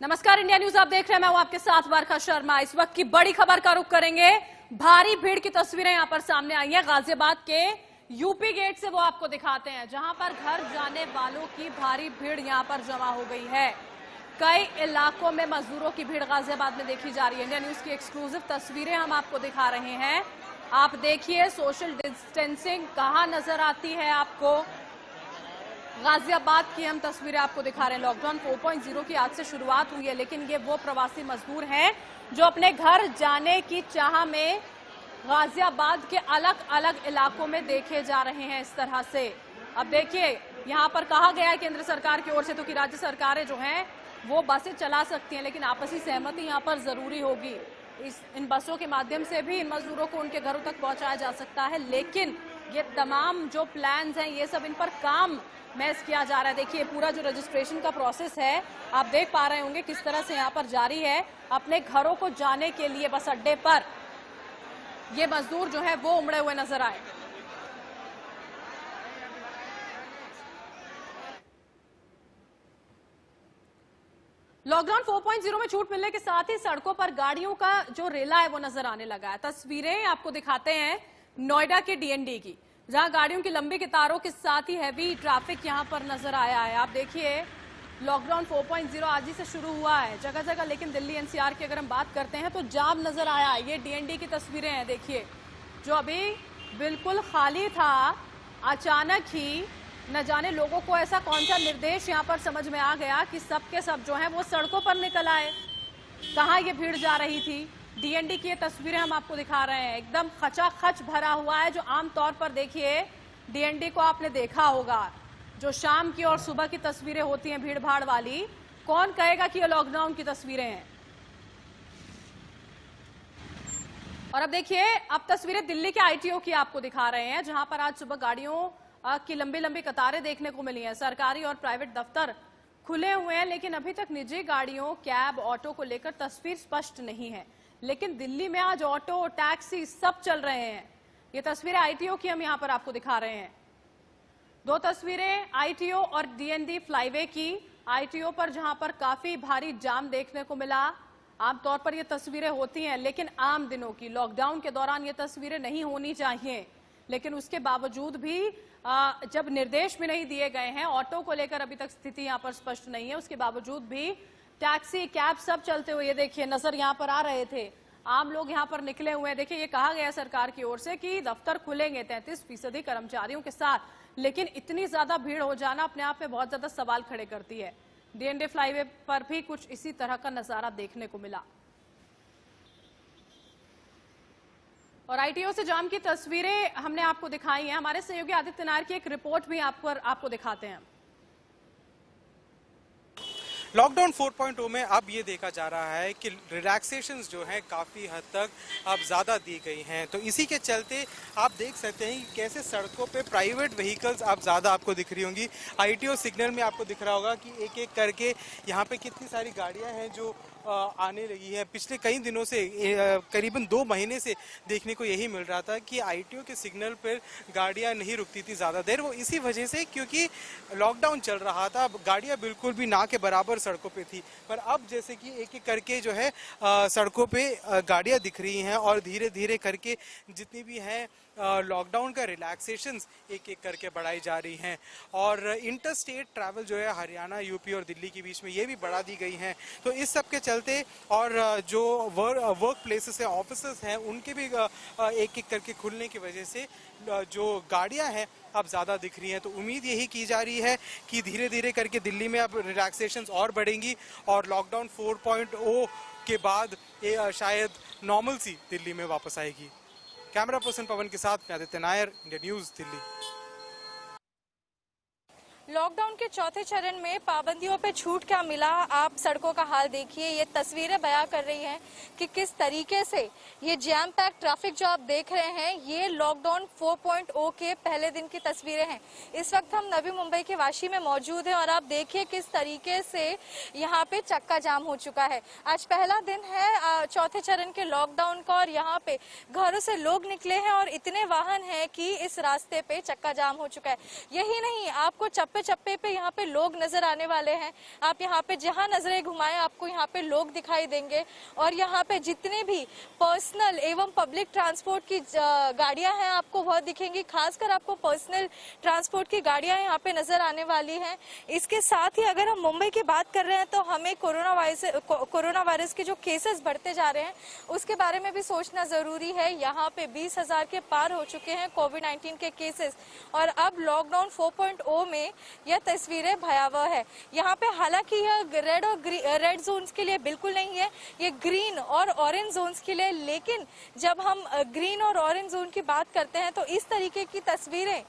नमस्कार, India news आप देख रहे हैं। मैं हूं आपके साथ वर्षा शर्मा। इस वक्त की बड़ी खबर का रुख करेंगे। भारी भीड़ की तस्वीरें यहां पर सामने आई हैं। गाजियाबाद के यूपी गेट से वो आपको दिखाते हैं, जहां पर घर जाने वालों की भारी भीड़ यहां पर जमा हो गई है। कई इलाकों में मजदूरों की भीड़ गाजियाबाद में देखी जा रही है। इंडिया न्यूज की एक्सक्लूसिव तस्वीरें हम आपको दिखा रहे हैं। आप देखिए सोशल डिस्टेंसिंग कहां नजर आती है आपको। गाजियाबाद की हम तस्वीरें आपको दिखा रहे हैं। लॉकडाउन 4.0 की आज से शुरुआत हुई है, लेकिन ये वो प्रवासी मजदूर हैं जो अपने घर जाने की चाह में गाजियाबाद के अलग अलग इलाकों में देखे जा रहे हैं। इस तरह से अब देखिए, यहां पर कहा गया है केंद्र सरकार की ओर से तो कि राज्य सरकारें जो हैं वो बसें चला सकती हैं, लेकिन आपसी सहमति यहां पर जरूरी होगी। इन बसों के माध्यम से भी इन मजदूरों को उनके घरों तक पहुंचाया जा सकता है, लेकिन ये तमाम जो प्लान्स हैं ये सब इन पर काम मैस किया जा रहा है। देखिए पूरा जो रजिस्ट्रेशन का प्रोसेस है आप देख पा रहे होंगे किस तरह से यहाँ पर जारी है। अपने घरों को जाने के लिए बस अड्डे पर ये मजदूर जो है वो उमड़े हुए नजर आए। लॉकडाउन 4.0 में छूट मिलने के साथ ही सड़कों पर गाड़ियों का जो रेला है वो नजर आने लगा है। तस्वीरें आपको दिखाते हैं नोएडा के डीएनडी की, जहां गाड़ियों की लंबी कतारों के साथ ही हैवी ट्रैफिक यहां पर नजर आया है। आप देखिए लॉकडाउन 4.0 आज ही से शुरू हुआ है जगह जगह, लेकिन दिल्ली एनसीआर की अगर हम बात करते हैं तो जाम नजर आया है। ये डीएनडी की तस्वीरें हैं। देखिए जो अभी बिल्कुल खाली था, अचानक ही न जाने लोगों को ऐसा कौन सा निर्देश यहां पर समझ में आ गया कि सबके सब जो है वो सड़कों पर निकल आए। कहां ये भीड़ जा रही थी। डीएनडी की ये तस्वीरें हम आपको दिखा रहे हैं। एकदम खचाखच भरा हुआ है, जो आमतौर पर देखिए डीएनडी को आपने देखा होगा, जो शाम की और सुबह की तस्वीरें होती हैं भीड़ भाड़ वाली, कौन कहेगा कि ये लॉकडाउन की तस्वीरें हैं। और अब देखिए, अब तस्वीरें दिल्ली के आईटीओ की आपको दिखा रहे हैं, जहां पर आज सुबह गाड़ियों की लंबी लंबी कतारें देखने को मिली हैं। सरकारी और प्राइवेट दफ्तर खुले हुए हैं, लेकिन अभी तक निजी गाड़ियों, कैब, ऑटो को लेकर तस्वीर स्पष्ट नहीं है। लेकिन दिल्ली में आज ऑटो, टैक्सी सब चल रहे हैं। ये तस्वीरें आईटीओ की हम यहां पर आपको दिखा रहे हैं। दो तस्वीरें आईटीओ और डीएनडी फ्लाईवे की। आईटीओ पर जहां पर काफी भारी जाम देखने को मिला। आमतौर पर ये तस्वीरें होती हैं, लेकिन आम दिनों की, लॉकडाउन के दौरान ये तस्वीरें नहीं होनी चाहिए, लेकिन उसके बावजूद भी जब निर्देश भी नहीं दिए गए हैं, ऑटो को लेकर अभी तक स्थिति यहां पर स्पष्ट नहीं है, उसके बावजूद भी टैक्सी, कैब सब चलते हुए ये देखिए नजर यहां पर आ रहे थे। आम लोग यहां पर निकले हुए हैं। देखिए ये कहा गया सरकार की ओर से कि दफ्तर खुलेंगे 33% कर्मचारियों के साथ, लेकिन इतनी ज्यादा भीड़ हो जाना अपने आप में बहुत ज्यादा सवाल खड़े करती है। डीएनडी फ्लाईवे पर भी कुछ इसी तरह का नजारा देखने को मिला। और आईटीओ से जाम की तस्वीरें हमने आपको दिखाई हैं। हमारे सहयोगी आदित्य नायर की एक रिपोर्ट भी आपको दिखाते हैं। लॉकडाउन 4.0 में अब ये देखा जा रहा है कि रिलैक्सेशंस जो हैं काफ़ी हद तक अब ज़्यादा दी गई हैं, तो इसी के चलते आप देख सकते हैं कि कैसे सड़कों पे प्राइवेट व्हीकल्स अब ज़्यादा आपको दिख रही होंगी। आईटीओ सिग्नल में आपको दिख रहा होगा कि एक एक करके यहाँ पे कितनी सारी गाड़ियाँ हैं जो आने लगी है। पिछले कई दिनों से, करीबन 2 महीने से देखने को यही मिल रहा था कि आईटीओ के सिग्नल पर गाड़ियां नहीं रुकती थी ज़्यादा देर। वो इसी वजह से क्योंकि लॉकडाउन चल रहा था, गाड़ियां बिल्कुल भी ना के बराबर सड़कों पे थी। पर अब जैसे कि एक एक करके जो है सड़कों पे गाड़ियां दिख रही हैं और धीरे धीरे करके जितनी भी हैं लॉकडाउन का रिलैक्सेशंस एक एक करके बढ़ाई जा रही हैं। और इंटर स्टेट ट्रैवल जो है हरियाणा, यूपी और दिल्ली के बीच में ये भी बढ़ा दी गई हैं। तो इस सब के चलते और जो वर्क प्लेसेस हैं, ऑफिसेस हैं, उनके भी एक एक करके खुलने की वजह से जो गाड़ियां हैं अब ज़्यादा दिख रही हैं। तो उम्मीद यही की जा रही है कि धीरे धीरे करके दिल्ली में अब रिलैक्सेशंस और बढ़ेंगी और लॉकडाउन 4.0 के बाद शायद नॉर्मलसी दिल्ली में वापस आएगी। कैमरा पर्सन पवन के साथ Aditya Nair, India news, Delhi. Lockdown के चौथे चरण में पाबंदियों पे छूट क्या मिला, आप सड़कों का हाल देखिए। ये तस्वीरें बयां कर रही हैं कि किस तरीके से ये जैम पैक ट्रैफिक जो आप देख रहे हैं, ये लॉकडाउन 4.0 के पहले दिन की तस्वीरें हैं। इस वक्त हम नवी मुंबई के वाशी में मौजूद हैं और आप देखिए किस तरीके से यहाँ पे चक्का जाम हो चुका है। आज पहला दिन है चौथे चरण के लॉकडाउन का और यहाँ पे घरों से लोग निकले हैं और इतने वाहन हैं कि इस रास्ते पे चक्का जाम हो चुका है। यही नहीं, आपको चप्पे चप्पे पे यहाँ पे लोग नजर आने वाले हैं। आप यहाँ पे जहाँ नजरें घुमाएं आपको यहाँ पे लोग दिखाई देंगे और यहाँ पे जितने भी पर्सनल एवं पब्लिक ट्रांसपोर्ट की गाड़ियां हैं आपको वह दिखेंगी। खासकर आपको पर्सनल ट्रांसपोर्ट की गाड़ियां यहाँ पे नजर आने वाली हैं। इसके साथ ही अगर हम मुंबई की बात कर रहे हैं तो हमें कोरोना वायरस के जो केसेस बढ़ते जा रहे हैं उसके बारे में भी सोचना जरूरी है। यहाँ पे 20,000 के पार हो चुके हैं कोविड-19 के केसेस और अब लॉकडाउन 4.0 में यह तस्वीरें भयावह है। यहाँ पे हालांकि यह रेड जोन्स के लिए बिल्कुल नहीं है, ये ग्रीन और ऑरेंज जोन्स के लिए। लेकिन जब हम ग्रीन और ऑरेंज जोन की बात करते हैं तो इस तरीके की तस्वीरें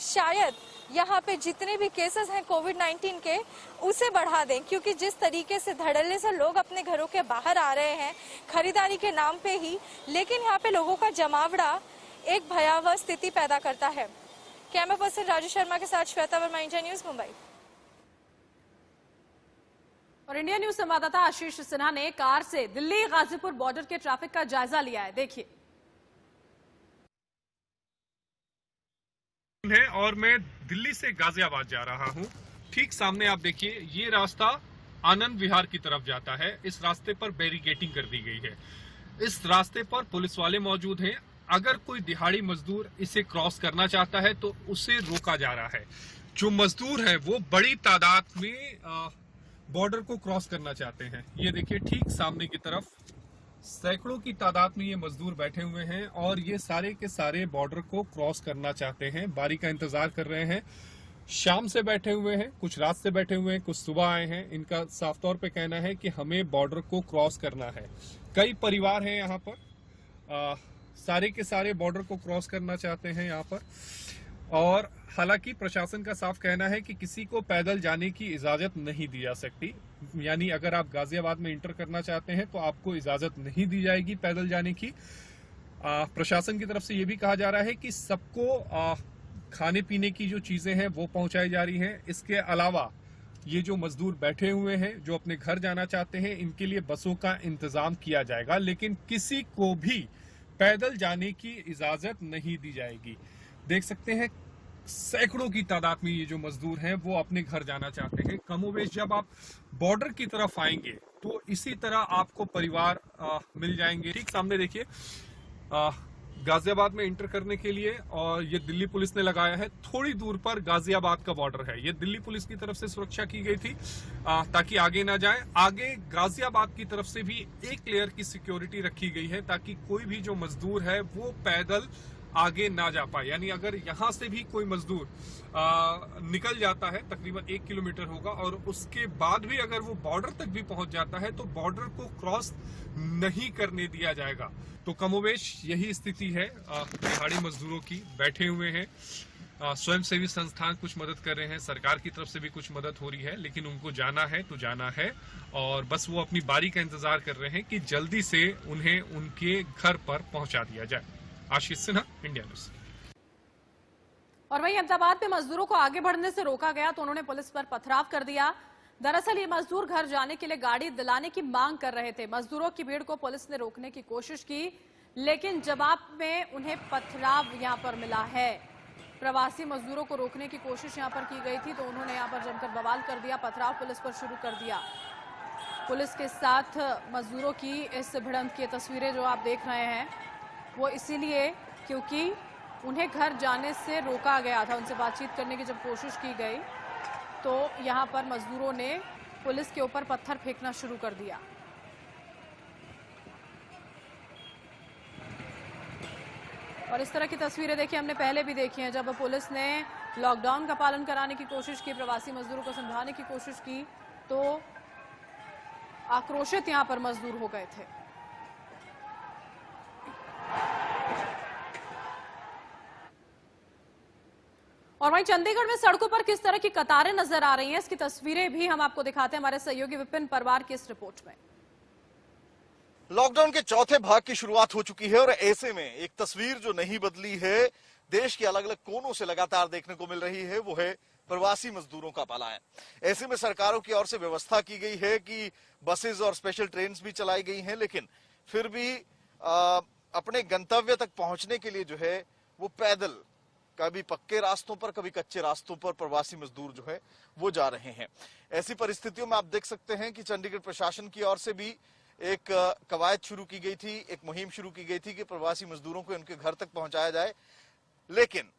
शायद यहाँ पे जितने भी केसेस हैं कोविड-19 के उसे बढ़ा दें, क्योंकि जिस तरीके से धड़ल्ले से लोग अपने घरों के बाहर आ रहे हैं खरीदारी के नाम पे ही, लेकिन यहाँ पे लोगों का जमावड़ा एक भयावह स्थिति पैदा करता है। कैमरा पर्सन राजू शर्मा के साथ श्वेता वर्मा, इंडिया न्यूज, मुंबई। और इंडिया न्यूज संवाददाता आशीष सिन्हा ने कार से दिल्ली गाजीपुर बॉर्डर के ट्रैफिक का जायजा लिया है, देखिए। है और मैं दिल्ली से गाजियाबाद जा रहा हूं। ठीक सामने आप देखिए, ये रास्ता आनंद विहार की तरफ जाता है। इस रास्ते पर बैरिकेडिंग कर दी गई है। इस रास्ते पर पुलिस वाले मौजूद हैं। अगर कोई दिहाड़ी मजदूर इसे क्रॉस करना चाहता है तो उसे रोका जा रहा है। जो मजदूर है वो बड़ी तादाद में बॉर्डर को क्रॉस करना चाहते हैं। ये देखिए, ठीक सामने की तरफ सैकड़ों की तादाद में ये मजदूर बैठे हुए हैं और ये सारे के सारे बॉर्डर को क्रॉस करना चाहते हैं। बारी का इंतजार कर रहे हैं। शाम से बैठे हुए हैं, कुछ रात से बैठे हुए हैं, कुछ सुबह आए हैं। इनका साफ तौर पे कहना है कि हमें बॉर्डर को क्रॉस करना है। कई परिवार हैं यहाँ पर, सारे के सारे बॉर्डर को क्रॉस करना चाहते हैं यहाँ पर। और हालांकि प्रशासन का साफ कहना है कि किसी को पैदल जाने की इजाजत नहीं दी जा सकती। यानी अगर आप गाजियाबाद में इंटर करना चाहते हैं तो आपको इजाजत नहीं दी जाएगी पैदल जाने की। प्रशासन की तरफ से ये भी कहा जा रहा है कि सबको खाने पीने की जो चीजें हैं वो पहुंचाई जा रही हैं। इसके अलावा ये जो मजदूर बैठे हुए हैं जो अपने घर जाना चाहते हैं, इनके लिए बसों का इंतजाम किया जाएगा, लेकिन किसी को भी पैदल जाने की इजाजत नहीं दी जाएगी। देख सकते हैं सैकड़ों की तादाद में ये जो मजदूर हैं वो अपने घर जाना चाहते हैं। कमोवेश जब आप बॉर्डर की तरफ आएंगे तो इसी तरह आपको परिवार मिल जाएंगे। ठीक सामने देखिए, गाजियाबाद में इंटर करने के लिए, और ये दिल्ली पुलिस ने लगाया है। थोड़ी दूर पर गाजियाबाद का बॉर्डर है। ये दिल्ली पुलिस की तरफ से सुरक्षा की गई थी ताकि आगे ना जाए। आगे गाजियाबाद की तरफ से भी एक लेयर की सिक्योरिटी रखी गई है ताकि कोई भी जो मजदूर है वो पैदल आगे ना जा पाए। यानी अगर यहां से भी कोई मजदूर निकल जाता है, तकरीबन 1 किलोमीटर होगा, और उसके बाद भी अगर वो बॉर्डर तक भी पहुंच जाता है तो बॉर्डर को क्रॉस नहीं करने दिया जाएगा। तो कमोवेश यही स्थिति है दिहाड़ी मजदूरों की। बैठे हुए हैं, स्वयंसेवी संस्थान कुछ मदद कर रहे हैं, सरकार की तरफ से भी कुछ मदद हो रही है, लेकिन उनको जाना है तो जाना है और बस वो अपनी बारी का इंतजार कर रहे हैं कि जल्दी से उन्हें उनके घर पर पहुंचा दिया जाए। आशीष सिन्हा, इंडिया न्यूज। और वहीं अहमदाबाद में मजदूरों को आगे बढ़ने से रोका गया तो उन्होंने पुलिस पर पथराव कर दिया। दरअसल ये मजदूर घर जाने के लिए गाड़ी दिलाने की मांग कर रहे थे। मजदूरों की भीड़ को पुलिस ने रोकने की कोशिश की, लेकिन जवाब में उन्हें पथराव यहां पर मिला है। प्रवासी मजदूरों को रोकने की कोशिश यहां पर की गई थी तो उन्होंने यहां पर जमकर बवाल कर दिया, पथराव पुलिस पर शुरू कर दिया। पुलिस के साथ मजदूरों की इस भिड़ंत की तस्वीरें जो आप देख रहे हैं वो इसीलिए क्योंकि उन्हें घर जाने से रोका गया था। उनसे बातचीत करने की जब कोशिश की गई तो यहां पर मजदूरों ने पुलिस के ऊपर पत्थर फेंकना शुरू कर दिया। और इस तरह की तस्वीरें देखिए, हमने पहले भी देखी हैं। जब पुलिस ने लॉकडाउन का पालन कराने की कोशिश की, प्रवासी मजदूरों को समझाने की कोशिश की तो आक्रोशित यहां पर मजदूर हो गए थे। और वहीं चंडीगढ़ में सड़कों पर किस तरह की कतारें नजर आ रही हैं, इसकी तस्वीरें भी हम आपको दिखाते हैं हमारे सहयोगी विपिन परवार की इस रिपोर्ट में। लॉकडाउन के चौथे भाग की शुरुआत हो चुकी है और ऐसे में एक तस्वीर जो नहीं बदली है, देश के अलग अलग कोनों से लगातार देखने को मिल रही है, वो है प्रवासी मजदूरों का पलायन। ऐसे में सरकारों की ओर से व्यवस्था की गई है कि बसेज और स्पेशल ट्रेन भी चलाई गई हैं, लेकिन फिर भी अपने गंतव्य तक पहुंचने के लिए जो है वो पैदल कभी पक्के रास्तों पर, कभी कच्चे रास्तों पर प्रवासी मजदूर जो है वो जा रहे हैं। ऐसी परिस्थितियों में आप देख सकते हैं कि चंडीगढ़ प्रशासन की ओर से भी एक कवायद शुरू की गई थी, एक मुहिम शुरू की गई थी कि प्रवासी मजदूरों को उनके घर तक पहुंचाया जाए। लेकिन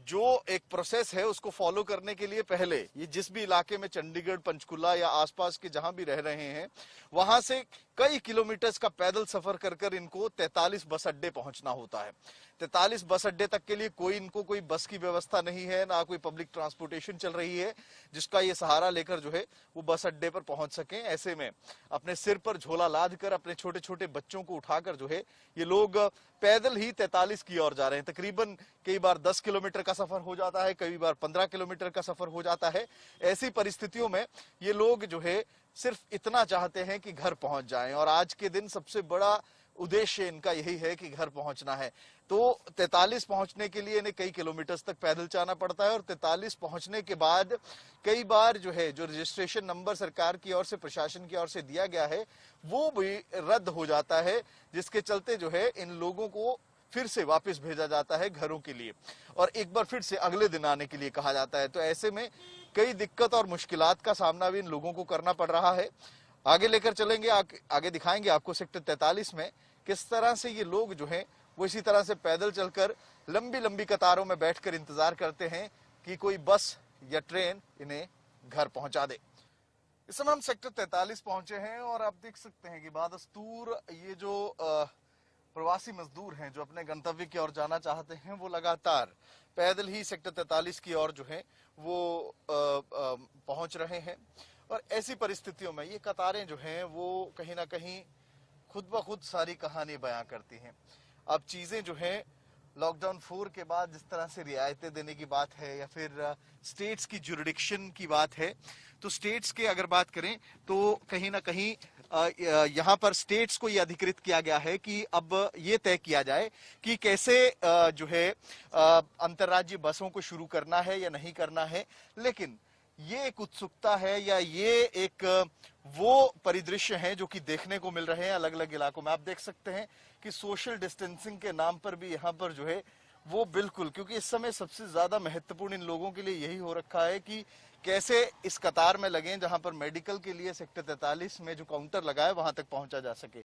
जो एक प्रोसेस है उसको फॉलो करने के लिए पहले ये जिस भी इलाके में चंडीगढ़, पंचकुला या आसपास के जहां भी रह रहे हैं वहां से कई किलोमीटर्स का पैदल सफर कर कर इनको 43 बस अड्डे पहुंचना होता है। 43 बस अड्डे तक के लिए कोई बस की व्यवस्था नहीं है, ना कोई पब्लिक ट्रांसपोर्टेशन चल रही है जिसका ये सहारा लेकर जो है वो बस अड्डे पर पहुंच सके। ऐसे में अपने सिर पर झोला लाद कर अपने छोटे छोटे बच्चों को उठाकर जो है ये लोग पैदल ही 43 की ओर जा रहे हैं। तकरीबन कई बार 10 किलोमीटर का सफर हो जाता है, कई बार 15 किलोमीटर का सफर हो जाता है। ऐसी परिस्थितियों में ये लोग जो है सिर्फ इतना चाहते हैं कि घर पहुंच जाएं और आज के दिन सबसे बड़ा उद्देश्य इनका यही है कि घर पहुंचना है। तो 43 पहुंचने के लिए इन्हें कई किलोमीटर्स तक पैदल जाना पड़ता है और 43 पहुंचने के बाद कई बार जो है जो रजिस्ट्रेशन नंबर सरकार की ओर से, प्रशासन की ओर से दिया गया है वो भी रद्द हो जाता है, जिसके चलते जो है इन लोगों को फिर से वापस भेजा जाता है घरों के लिए और एक बार फिर से अगले दिन आने के लिए कहा जाता है। तो ऐसे में कई दिक्कत और मुश्किलात का सामना भी इन लोगों को करना पड़ रहा है। आगे लेकर चलेंगे, आगे दिखाएंगे आपको सेक्टर 43 में किस तरह से ये लोग जो हैं वो इसी तरह से पैदल चलकर लंबी लंबी कतारों में बैठकर इंतजार करते हैं कि कोई बस या ट्रेन इन्हें घर पहुंचा दे। इस समय हम सेक्टर 43 पहुंचे हैं और आप देख सकते हैं कि बादस्तूर ये जो प्रवासी मजदूर हैं जो अपने गंतव्य की ओर जाना चाहते हैं वो लगातार पैदल ही सेक्टर 43 की ओर जो है वो पहुंच रहे हैं। और ऐसी परिस्थितियों में ये कतारें जो हैं वो कहीं ना कहीं खुद ब खुद सारी कहानी बयां करती हैं। अब चीजें जो हैं लॉकडाउन 4 के बाद जिस तरह से रियायतें देने की बात है या फिर स्टेट्स की जुरिडिक्शन की बात है, तो स्टेट्स के अगर बात करें तो कहीं ना कहीं यहाँ पर स्टेट्स को ये अधिकृत किया गया है कि अब ये तय किया जाए कि कैसे जो है अंतर्राज्यीय बसों को शुरू करना है या नहीं करना है। लेकिन ये एक उत्सुकता है या ये एक वो परिदृश्य है जो कि देखने को मिल रहे हैं अलग अलग इलाकों में। आप देख सकते हैं कि सोशल डिस्टेंसिंग के नाम पर भी यहाँ पर जो है वो बिल्कुल, क्योंकि इस समय सबसे ज्यादा महत्वपूर्ण इन लोगों के लिए यही हो रखा है कि कैसे इस कतार में लगें जहां पर मेडिकल के लिए सेक्टर 43 में जो काउंटर लगा है वहां तक पहुंचा जा सके।